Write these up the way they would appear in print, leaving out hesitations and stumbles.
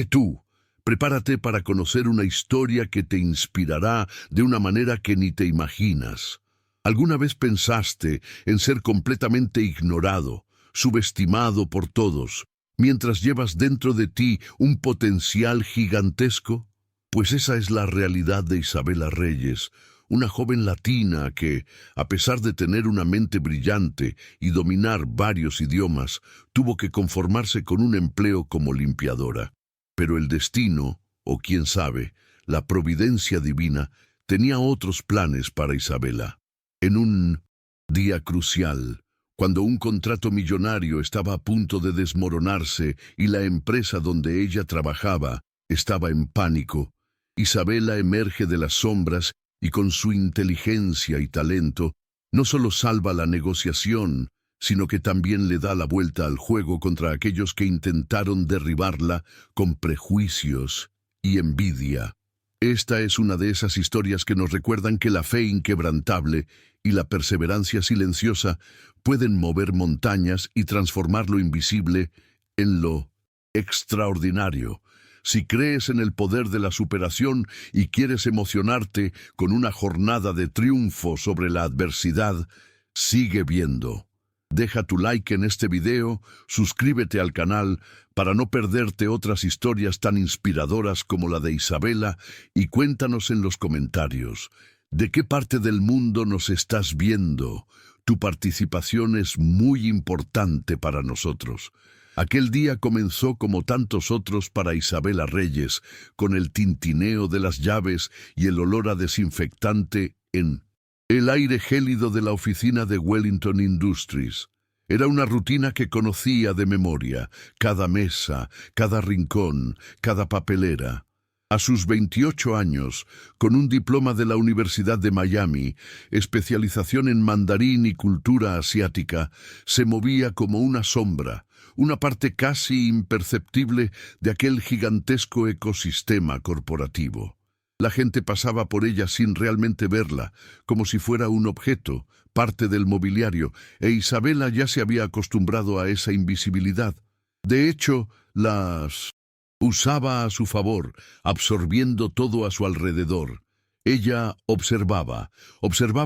Tú, prepárate para conocer una historia que te inspirará de una manera que ni te imaginas. ¿Alguna vez pensaste en ser completamente ignorado, subestimado por todos, mientras llevas dentro de ti un potencial gigantesco? Pues esa es la realidad de Isabela Reyes, una joven latina que, a pesar de tener una mente brillante y dominar varios idiomas, tuvo que conformarse con un empleo como limpiadora. Pero el destino, o quién sabe, la providencia divina, tenía otros planes para Isabela. En un día crucial, cuando un contrato millonario estaba a punto de desmoronarse y la empresa donde ella trabajaba estaba en pánico, Isabela emerge de las sombras y con su inteligencia y talento no solo salva la negociación, sino que también le da la vuelta al juego contra aquellos que intentaron derribarla con prejuicios y envidia. Esta es una de esas historias que nos recuerdan que la fe inquebrantable y la perseverancia silenciosa pueden mover montañas y transformar lo invisible en lo extraordinario. Si crees en el poder de la superación y quieres emocionarte con una jornada de triunfo sobre la adversidad, sigue viendo. Deja tu like en este video, suscríbete al canal para no perderte otras historias tan inspiradoras como la de Isabela y cuéntanos en los comentarios, ¿de qué parte del mundo nos estás viendo? Tu participación es muy importante para nosotros. Aquel día comenzó como tantos otros para Isabela Reyes, con el tintineo de las llaves y el olor a desinfectante en el aire gélido de la oficina de Wellington Industries. Era una rutina que conocía de memoria, cada mesa, cada rincón, cada papelera. A sus 28 años, con un diploma de la Universidad de Miami, especialización en mandarín y cultura asiática, se movía como una sombra, una parte casi imperceptible de aquel gigantesco ecosistema corporativo. La gente pasaba por ella sin realmente verla, como si fuera un objeto, parte del mobiliario, e Isabela ya se había acostumbrado a esa invisibilidad. De hecho, las usaba a su favor, absorbiendo todo a su alrededor. Ella observaba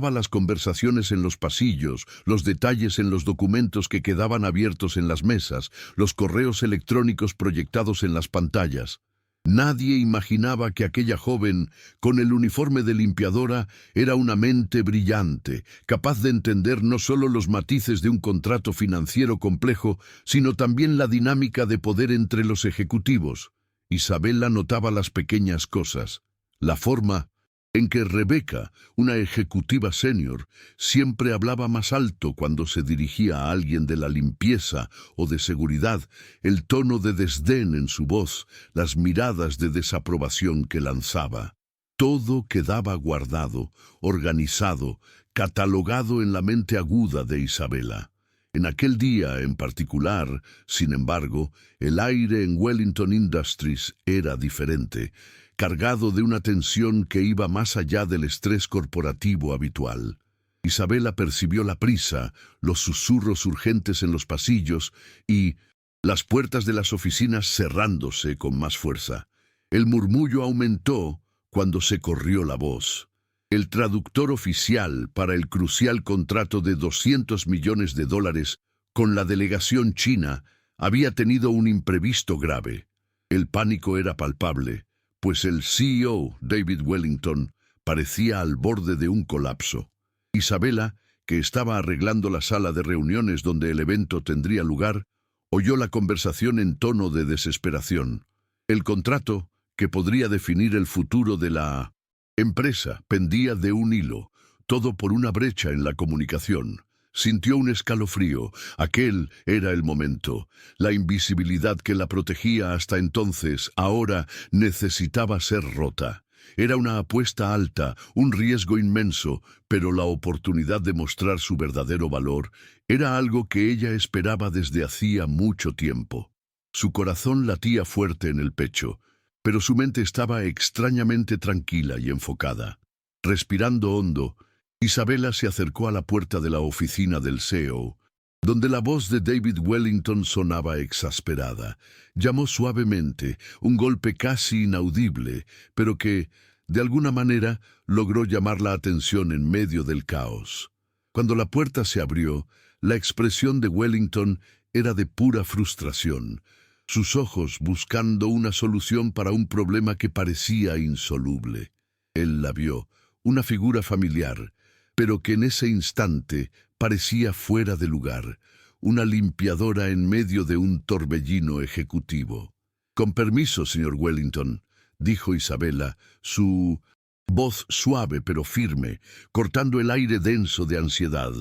las conversaciones en los pasillos, los detalles en los documentos que quedaban abiertos en las mesas, los correos electrónicos proyectados en las pantallas. Nadie imaginaba que aquella joven, con el uniforme de limpiadora, era una mente brillante, capaz de entender no solo los matices de un contrato financiero complejo, sino también la dinámica de poder entre los ejecutivos. Isabela notaba las pequeñas cosas, la forma en que Rebeca, una ejecutiva senior, siempre hablaba más alto cuando se dirigía a alguien de la limpieza o de seguridad, el tono de desdén en su voz, las miradas de desaprobación que lanzaba. Todo quedaba guardado, organizado, catalogado en la mente aguda de Isabela. En aquel día en particular, sin embargo, el aire en Wellington Industries era diferente, cargado de una tensión que iba más allá del estrés corporativo habitual. Isabela percibió la prisa, los susurros urgentes en los pasillos y las puertas de las oficinas cerrándose con más fuerza. El murmullo aumentó cuando se corrió la voz. El traductor oficial para el crucial contrato de $200 millones con la delegación china había tenido un imprevisto grave. El pánico era palpable, pues el CEO, David Wellington, parecía al borde de un colapso. Isabela, que estaba arreglando la sala de reuniones donde el evento tendría lugar, oyó la conversación en tono de desesperación. El contrato, que podría definir el futuro de la empresa, pendía de un hilo, todo por una brecha en la comunicación. Sintió un escalofrío. Aquel era el momento. La invisibilidad que la protegía hasta entonces, ahora necesitaba ser rota. Era una apuesta alta, un riesgo inmenso, pero la oportunidad de mostrar su verdadero valor era algo que ella esperaba desde hacía mucho tiempo. Su corazón latía fuerte en el pecho, pero su mente estaba extrañamente tranquila y enfocada. Respirando hondo, Isabela se acercó a la puerta de la oficina del CEO. donde la voz de David Wellington sonaba exasperada. Llamó suavemente, un golpe casi inaudible, pero que, de alguna manera, logró llamar la atención en medio del caos. Cuando la puerta se abrió, la expresión de Wellington era de pura frustración, sus ojos buscando una solución para un problema que parecía insoluble. Él la vio, una figura familiar, pero que en ese instante parecía fuera de lugar, una limpiadora en medio de un torbellino ejecutivo. «Con permiso, señor Wellington», dijo Isabela, su voz suave pero firme, cortando el aire denso de ansiedad.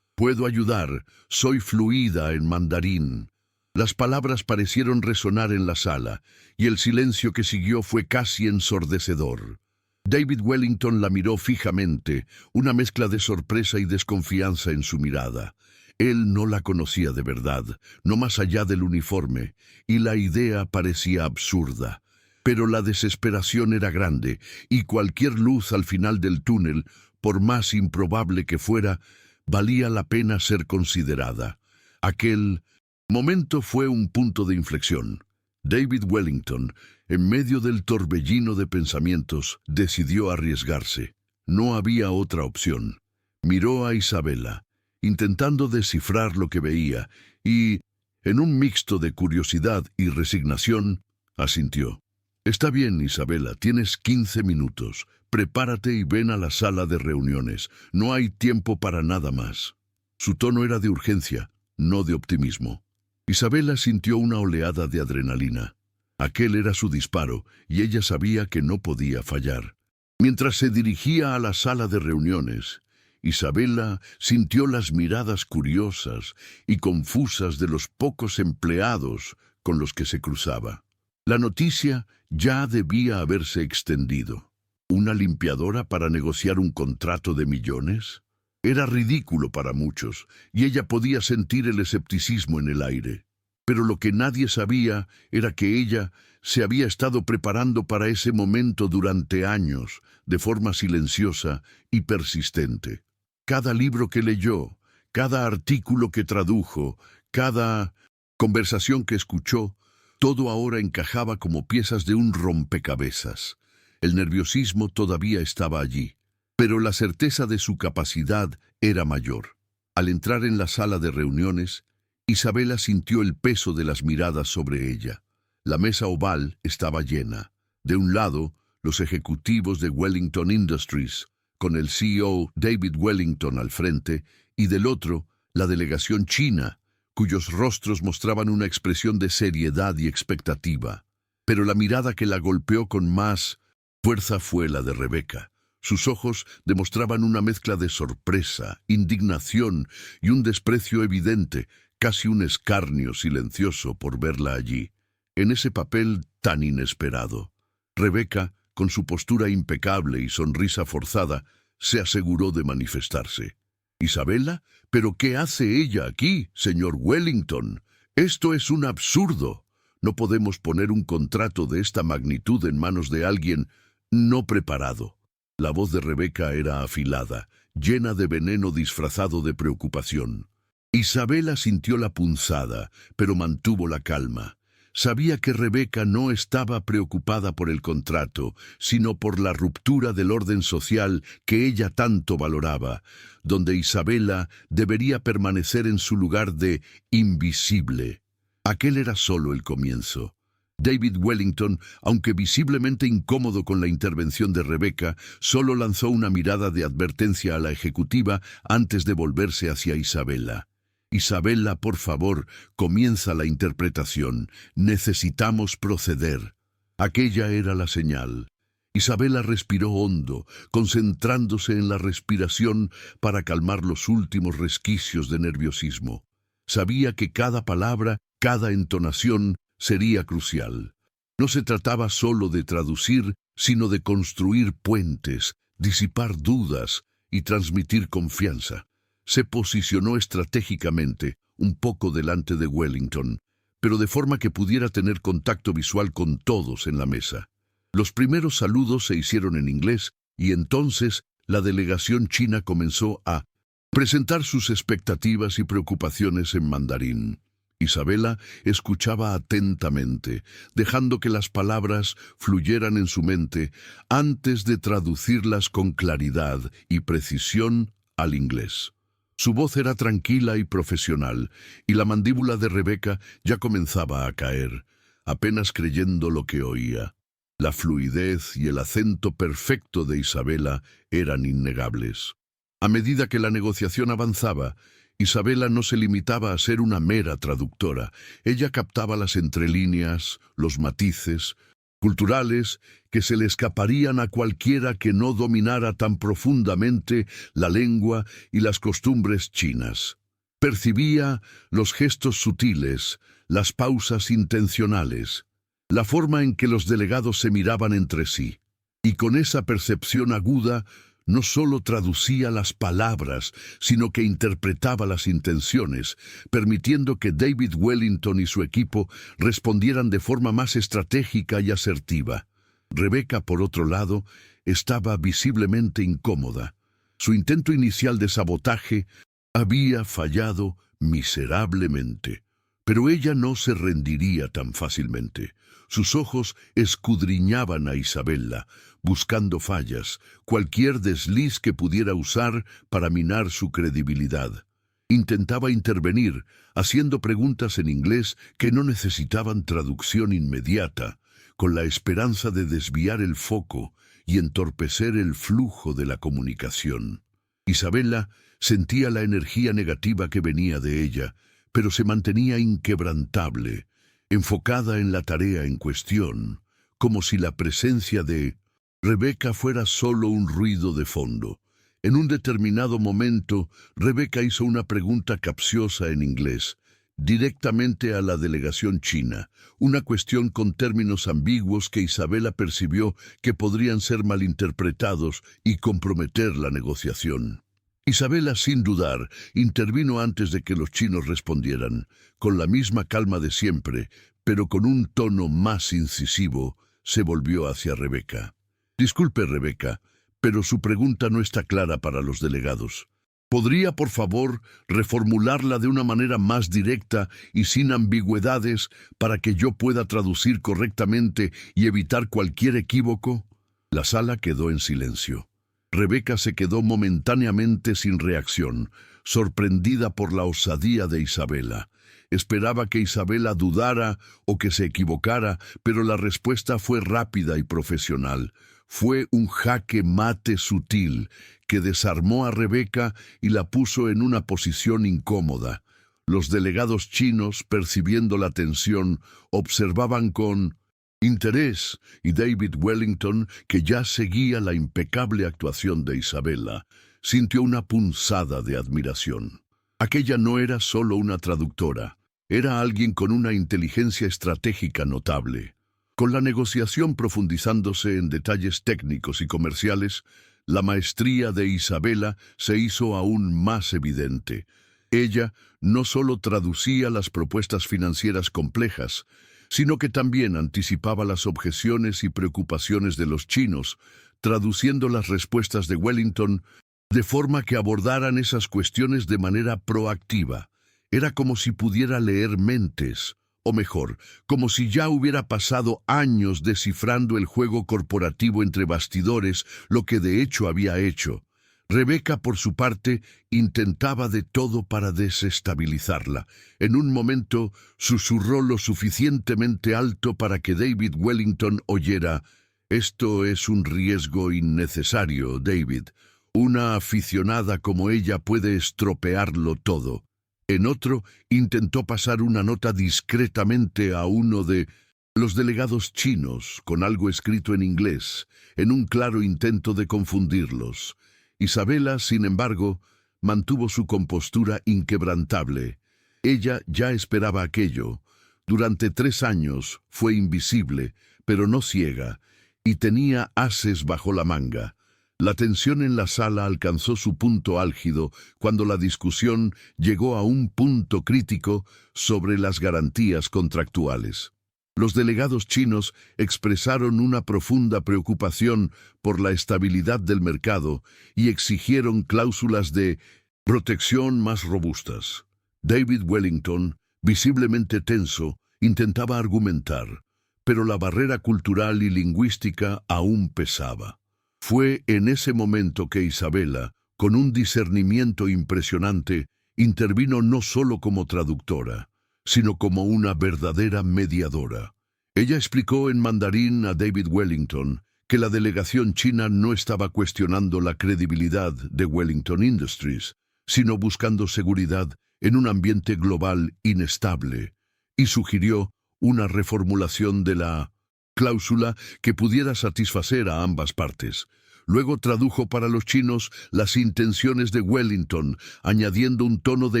«Puedo ayudar, soy fluida en mandarín». Las palabras parecieron resonar en la sala, y el silencio que siguió fue casi ensordecedor. David Wellington la miró fijamente, una mezcla de sorpresa y desconfianza en su mirada. Él no la conocía de verdad, no más allá del uniforme, y la idea parecía absurda. Pero la desesperación era grande, y cualquier luz al final del túnel, por más improbable que fuera, valía la pena ser considerada. Aquel momento fue un punto de inflexión. David Wellington, en medio del torbellino de pensamientos, decidió arriesgarse. No había otra opción. Miró a Isabela, intentando descifrar lo que veía, y, en un mixto de curiosidad y resignación, asintió. «Está bien, Isabela, tienes 15 minutos. Prepárate y ven a la sala de reuniones. No hay tiempo para nada más». Su tono era de urgencia, no de optimismo. Isabela sintió una oleada de adrenalina. Aquel era su disparo, y ella sabía que no podía fallar. Mientras se dirigía a la sala de reuniones, Isabela sintió las miradas curiosas y confusas de los pocos empleados con los que se cruzaba. La noticia ya debía haberse extendido. ¿Una limpiadora para negociar un contrato de millones? Era ridículo para muchos, y ella podía sentir el escepticismo en el aire. Pero lo que nadie sabía era que ella se había estado preparando para ese momento durante años, de forma silenciosa y persistente. Cada libro que leyó, cada artículo que tradujo, cada conversación que escuchó, todo ahora encajaba como piezas de un rompecabezas. El nerviosismo todavía estaba allí, pero la certeza de su capacidad era mayor. Al entrar en la sala de reuniones, Isabela sintió el peso de las miradas sobre ella. La mesa oval estaba llena. De un lado, los ejecutivos de Wellington Industries, con el CEO David Wellington al frente, y del otro, la delegación china, cuyos rostros mostraban una expresión de seriedad y expectativa. Pero la mirada que la golpeó con más fuerza fue la de Rebeca. Sus ojos demostraban una mezcla de sorpresa, indignación y un desprecio evidente, casi un escarnio silencioso por verla allí, en ese papel tan inesperado. Rebeca, con su postura impecable y sonrisa forzada, se aseguró de manifestarse. «¿Isabela? ¿Pero qué hace ella aquí, señor Wellington? Esto es un absurdo. No podemos poner un contrato de esta magnitud en manos de alguien no preparado». La voz de Rebeca era afilada, llena de veneno disfrazado de preocupación. Isabela sintió la punzada, pero mantuvo la calma. Sabía que Rebeca no estaba preocupada por el contrato, sino por la ruptura del orden social que ella tanto valoraba, donde Isabela debería permanecer en su lugar de invisible. Aquel era solo el comienzo. David Wellington, aunque visiblemente incómodo con la intervención de Rebeca, solo lanzó una mirada de advertencia a la ejecutiva antes de volverse hacia Isabela. «Isabela, por favor, comienza la interpretación. Necesitamos proceder». Aquella era la señal. Isabela respiró hondo, concentrándose en la respiración para calmar los últimos resquicios de nerviosismo. Sabía que cada palabra, cada entonación, sería crucial. No se trataba solo de traducir, sino de construir puentes, disipar dudas y transmitir confianza. Se posicionó estratégicamente, un poco delante de Wellington, pero de forma que pudiera tener contacto visual con todos en la mesa. Los primeros saludos se hicieron en inglés y entonces la delegación china comenzó a presentar sus expectativas y preocupaciones en mandarín. Isabela escuchaba atentamente, dejando que las palabras fluyeran en su mente antes de traducirlas con claridad y precisión al inglés. Su voz era tranquila y profesional, y la mandíbula de Rebeca ya comenzaba a caer, apenas creyendo lo que oía. La fluidez y el acento perfecto de Isabela eran innegables. A medida que la negociación avanzaba, Isabela no se limitaba a ser una mera traductora. Ella captaba las entrelíneas, los matices culturales que se le escaparían a cualquiera que no dominara tan profundamente la lengua y las costumbres chinas. Percibía los gestos sutiles, las pausas intencionales, la forma en que los delegados se miraban entre sí. Y con esa percepción aguda, no solo traducía las palabras, sino que interpretaba las intenciones, permitiendo que David Wellington y su equipo respondieran de forma más estratégica y asertiva. Rebeca, por otro lado, estaba visiblemente incómoda. Su intento inicial de sabotaje había fallado miserablemente. Pero ella no se rendiría tan fácilmente. Sus ojos escudriñaban a Isabela, buscando fallas, cualquier desliz que pudiera usar para minar su credibilidad. Intentaba intervenir, haciendo preguntas en inglés que no necesitaban traducción inmediata, con la esperanza de desviar el foco y entorpecer el flujo de la comunicación. Isabela sentía la energía negativa que venía de ella, pero se mantenía inquebrantable, enfocada en la tarea en cuestión, como si la presencia de Rebeca fuera solo un ruido de fondo. En un determinado momento, Rebeca hizo una pregunta capciosa en inglés, directamente a la delegación china, una cuestión con términos ambiguos que Isabela percibió que podrían ser malinterpretados y comprometer la negociación. Isabela, sin dudar, intervino antes de que los chinos respondieran, con la misma calma de siempre, pero con un tono más incisivo, se volvió hacia Rebeca. Disculpe, Rebeca, pero su pregunta no está clara para los delegados. ¿Podría, por favor, reformularla de una manera más directa y sin ambigüedades para que yo pueda traducir correctamente y evitar cualquier equívoco? La sala quedó en silencio. Rebeca se quedó momentáneamente sin reacción, sorprendida por la osadía de Isabela. Esperaba que Isabela dudara o que se equivocara, pero la respuesta fue rápida y profesional. Fue un jaque mate sutil que desarmó a Rebeca y la puso en una posición incómoda. Los delegados chinos, percibiendo la tensión, observaban con interés, y David Wellington, que ya seguía la impecable actuación de Isabela, sintió una punzada de admiración. Aquella no era solo una traductora, era alguien con una inteligencia estratégica notable. Con la negociación profundizándose en detalles técnicos y comerciales, la maestría de Isabela se hizo aún más evidente. Ella no solo traducía las propuestas financieras complejas, sino que también anticipaba las objeciones y preocupaciones de los chinos, traduciendo las respuestas de Wellington de forma que abordaran esas cuestiones de manera proactiva. Era como si pudiera leer mentes, o mejor, como si ya hubiera pasado años descifrando el juego corporativo entre bastidores, lo que de hecho había hecho. Rebeca, por su parte, intentaba de todo para desestabilizarla. En un momento, susurró lo suficientemente alto para que David Wellington oyera: «Esto es un riesgo innecesario, David. Una aficionada como ella puede estropearlo todo». En otro, intentó pasar una nota discretamente a uno de los delegados chinos, con algo escrito en inglés, en un claro intento de confundirlos. Isabela, sin embargo, mantuvo su compostura inquebrantable. Ella ya esperaba aquello. Durante 3 años fue invisible, pero no ciega, y tenía ases bajo la manga. La tensión en la sala alcanzó su punto álgido cuando la discusión llegó a un punto crítico sobre las garantías contractuales. Los delegados chinos expresaron una profunda preocupación por la estabilidad del mercado y exigieron cláusulas de Protección más robustas. David Wellington, visiblemente tenso, intentaba argumentar, pero la barrera cultural y lingüística aún pesaba. Fue en ese momento que Isabela, con un discernimiento impresionante, intervino no solo como traductora, sino como una verdadera mediadora. Ella explicó en mandarín a David Wellington que la delegación china no estaba cuestionando la credibilidad de Wellington Industries, sino buscando seguridad en un ambiente global inestable, y sugirió una reformulación de la cláusula que pudiera satisfacer a ambas partes. Luego tradujo para los chinos las intenciones de Wellington, añadiendo un tono de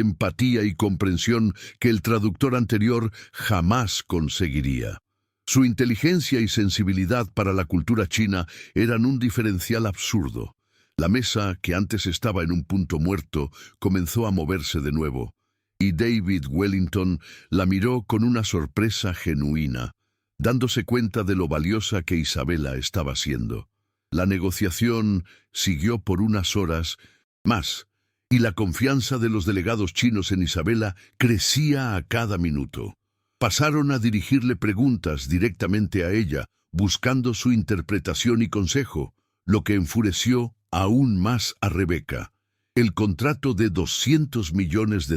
empatía y comprensión que el traductor anterior jamás conseguiría. Su inteligencia y sensibilidad para la cultura china eran un diferencial absurdo. La mesa, que antes estaba en un punto muerto, comenzó a moverse de nuevo, y David Wellington la miró con una sorpresa genuina, dándose cuenta de lo valiosa que Isabela estaba siendo. La negociación siguió por unas horas más, y la confianza de los delegados chinos en Isabela crecía a cada minuto. Pasaron a dirigirle preguntas directamente a ella, buscando su interpretación y consejo, lo que enfureció aún más a Rebeca. El contrato de $200 millones,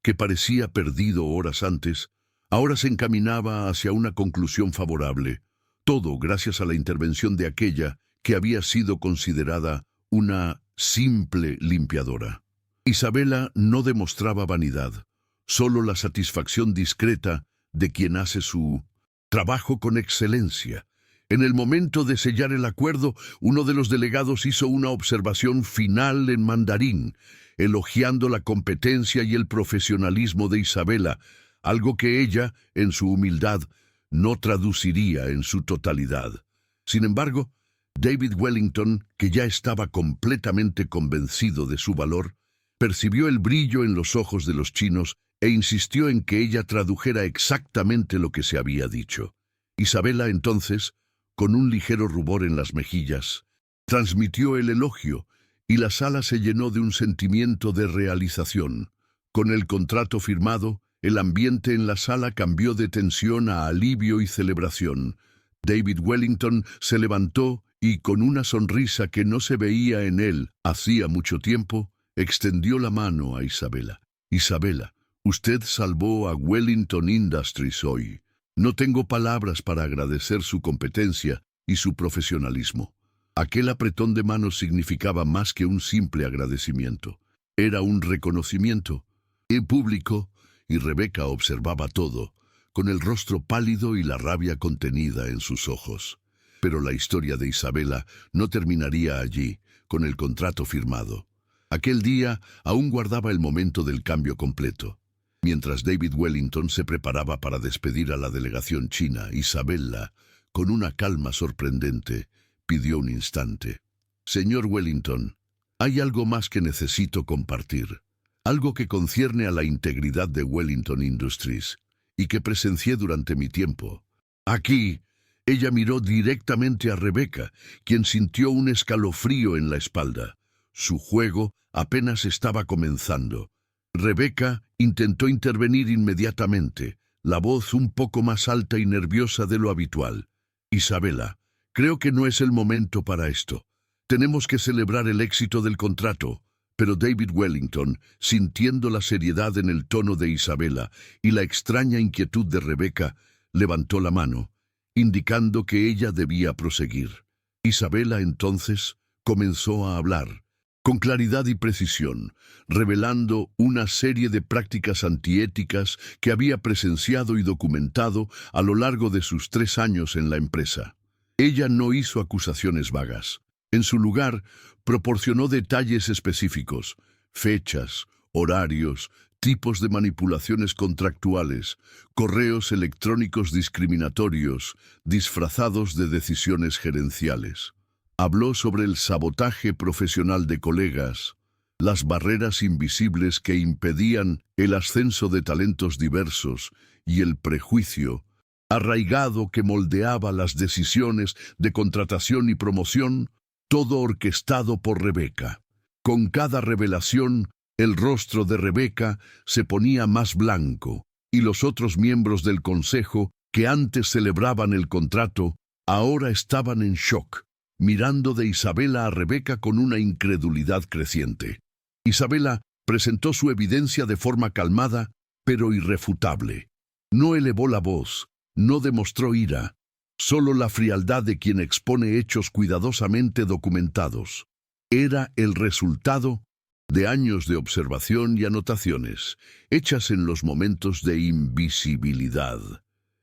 que parecía perdido horas antes, ahora se encaminaba hacia una conclusión favorable. Todo gracias a la intervención de aquella que había sido considerada una simple limpiadora. Isabela no demostraba vanidad, solo la satisfacción discreta de quien hace su trabajo con excelencia. En el momento de sellar el acuerdo, uno de los delegados hizo una observación final en mandarín, elogiando la competencia y el profesionalismo de Isabela, algo que ella, en su humildad, no traduciría en su totalidad. Sin embargo, David Wellington, que ya estaba completamente convencido de su valor, percibió el brillo en los ojos de los chinos e insistió en que ella tradujera exactamente lo que se había dicho. Isabela, entonces, con un ligero rubor en las mejillas, transmitió el elogio, y la sala se llenó de un sentimiento de realización. Con el contrato firmado, el ambiente en la sala cambió de tensión a alivio y celebración. David Wellington se levantó y, con una sonrisa que no se veía en él hacía mucho tiempo, extendió la mano a Isabela. «Isabela, usted salvó a Wellington Industries hoy. No tengo palabras para agradecer su competencia y su profesionalismo». Aquel apretón de manos significaba más que un simple agradecimiento. Era un reconocimiento. En público, y Rebeca observaba todo, con el rostro pálido y la rabia contenida en sus ojos. Pero la historia de Isabela no terminaría allí, con el contrato firmado. Aquel día aún guardaba el momento del cambio completo. Mientras David Wellington se preparaba para despedir a la delegación china, Isabela, con una calma sorprendente, pidió un instante. «Señor Wellington, hay algo más que necesito compartir. Algo que concierne a la integridad de Wellington Industries y que presencié durante mi tiempo. Aquí». Ella miró directamente a Rebeca, quien sintió un escalofrío en la espalda. Su juego apenas estaba comenzando. Rebeca intentó intervenir inmediatamente, la voz un poco más alta y nerviosa de lo habitual. «Isabela, creo que no es el momento para esto. Tenemos que celebrar el éxito del contrato». Pero David Wellington, sintiendo la seriedad en el tono de Isabela y la extraña inquietud de Rebeca, levantó la mano, indicando que ella debía proseguir. Isabela, entonces, comenzó a hablar, con claridad y precisión, revelando una serie de prácticas antiéticas que había presenciado y documentado a lo largo de sus 3 años en la empresa. Ella no hizo acusaciones vagas. En su lugar, proporcionó detalles específicos, fechas, horarios, tipos de manipulaciones contractuales, correos electrónicos discriminatorios, disfrazados de decisiones gerenciales. Habló sobre el sabotaje profesional de colegas, las barreras invisibles que impedían el ascenso de talentos diversos y el prejuicio arraigado que moldeaba las decisiones de contratación y promoción, todo orquestado por Rebeca. Con cada revelación, El rostro de Rebeca se ponía más blanco, y los otros miembros del consejo, que antes celebraban el contrato, ahora estaban en shock, mirando de Isabela a Rebeca con una incredulidad creciente. Isabela presentó su evidencia de forma calmada, pero irrefutable. No elevó la voz, no demostró ira, solo la frialdad de quien expone hechos cuidadosamente documentados. Era el resultado de años de observación y anotaciones, hechas en los momentos de invisibilidad.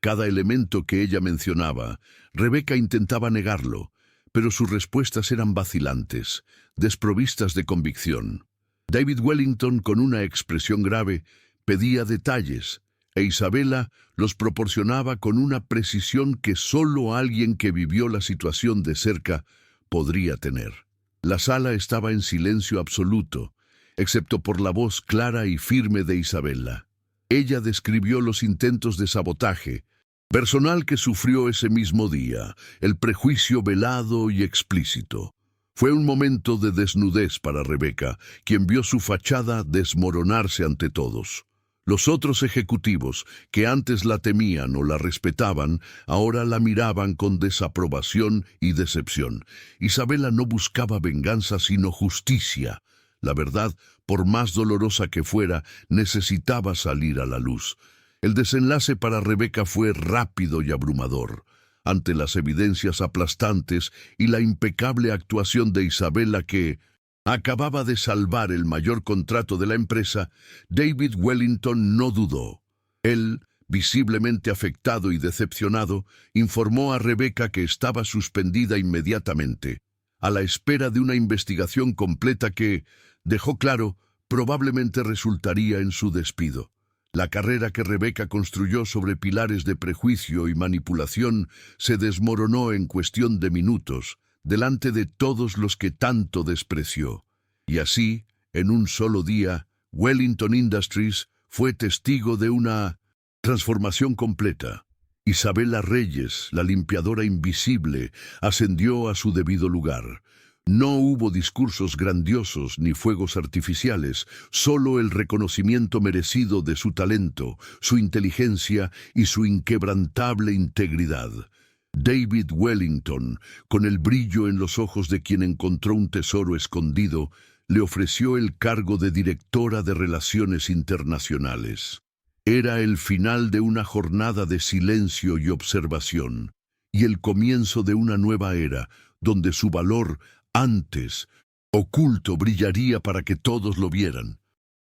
Cada elemento que ella mencionaba, Rebeca intentaba negarlo, pero sus respuestas eran vacilantes, desprovistas de convicción. David Wellington, con una expresión grave, pedía detalles, e Isabela los proporcionaba con una precisión que solo alguien que vivió la situación de cerca podría tener. La sala estaba en silencio absoluto, excepto por la voz clara y firme de Isabela. Ella describió los intentos de sabotaje personal que sufrió ese mismo día, el prejuicio velado y explícito. Fue un momento de desnudez para Rebeca, quien vio su fachada desmoronarse ante todos. Los otros ejecutivos, que antes la temían o la respetaban, ahora la miraban con desaprobación y decepción. Isabela no buscaba venganza sino justicia. La verdad, por más dolorosa que fuera, necesitaba salir a la luz. El desenlace para Rebeca fue rápido y abrumador. Ante las evidencias aplastantes y la impecable actuación de Isabela que acababa de salvar el mayor contrato de la empresa, David Wellington no dudó. Él, visiblemente afectado y decepcionado, informó a Rebeca que estaba suspendida inmediatamente, a la espera de una investigación completa que, dejó claro, probablemente resultaría en su despido. La carrera que Rebeca construyó sobre pilares de prejuicio y manipulación se desmoronó en cuestión de minutos, delante de todos los que tanto despreció. Y así, en un solo día, Wellington Industries fue testigo de una transformación completa. Isabela Reyes, la limpiadora invisible, ascendió a su debido lugar. No hubo discursos grandiosos ni fuegos artificiales, solo el reconocimiento merecido de su talento, su inteligencia y su inquebrantable integridad. David Wellington, con el brillo en los ojos de quien encontró un tesoro escondido, le ofreció el cargo de directora de Relaciones Internacionales. Era el final de una jornada de silencio y observación, y el comienzo de una nueva era, donde su valor, antes oculto, brillaría para que todos lo vieran.